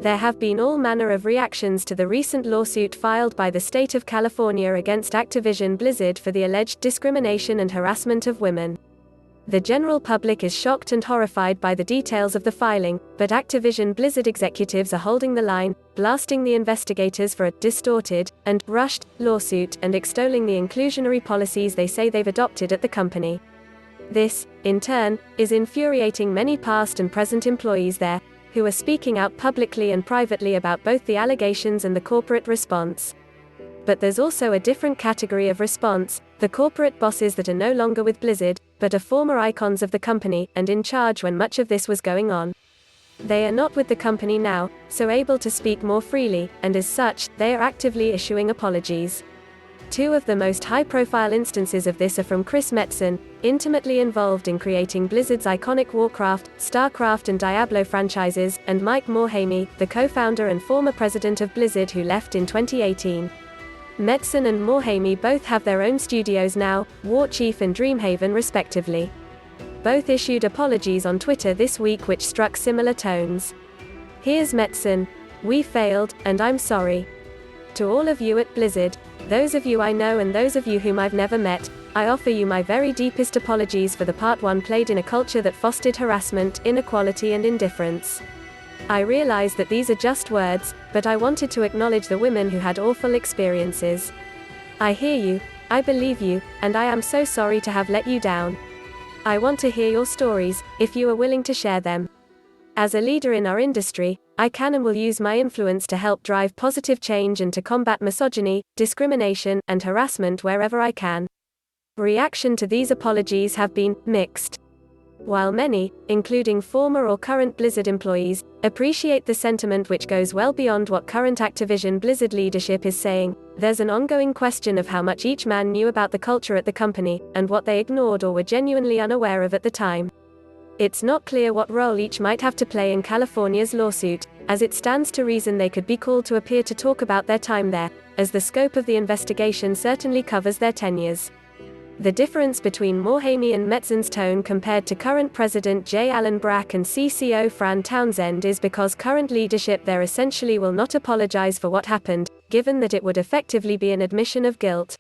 There have been all manner of reactions to the recent lawsuit filed by the state of California against Activision Blizzard for the alleged discrimination and harassment of women. The general public is shocked and horrified by the details of the filing, but Activision Blizzard executives are holding the line, blasting the investigators for a distorted and rushed lawsuit and extolling the inclusionary policies they say they've adopted at the company. This, in turn, is infuriating many past and present employees there, who are speaking out publicly and privately about both the allegations and the corporate response. But there's also a different category of response, the corporate bosses that are no longer with Blizzard, but are former icons of the company, and in charge when much of this was going on. They are not with the company now, so able to speak more freely, and as such, they are actively issuing apologies. Two of the most high-profile instances of this are from Chris Metzen, intimately involved in creating Blizzard's iconic Warcraft, StarCraft and Diablo franchises, and Mike Morhaime, the co-founder and former president of Blizzard who left in 2018. Metzen and Morhaime both have their own studios now, Warchief and Dreamhaven respectively. Both issued apologies on Twitter this week which struck similar tones. Here's Metzen: "We failed, and I'm sorry. To all of you at Blizzard, those of you I know and those of you whom I've never met, I offer you my very deepest apologies for the part one played in a culture that fostered harassment, inequality and indifference. I realize that these are just words, but I wanted to acknowledge the women who had awful experiences. I hear you, I believe you, and I am so sorry to have let you down. I want to hear your stories, if you are willing to share them. As a leader in our industry, I can and will use my influence to help drive positive change and to combat misogyny, discrimination, and harassment wherever I can." Reaction to these apologies have been mixed. While many, including former or current Blizzard employees, appreciate the sentiment which goes well beyond what current Activision Blizzard leadership is saying, there's an ongoing question of how much each man knew about the culture at the company, and what they ignored or were genuinely unaware of at the time. It's not clear what role each might have to play in California's lawsuit, as it stands to reason they could be called to appear to talk about their time there, as the scope of the investigation certainly covers their tenures. The difference between Morhaime and Metzen's tone compared to current President J. Allen Brack and CCO Fran Townsend is because current leadership there essentially will not apologize for what happened, given that it would effectively be an admission of guilt.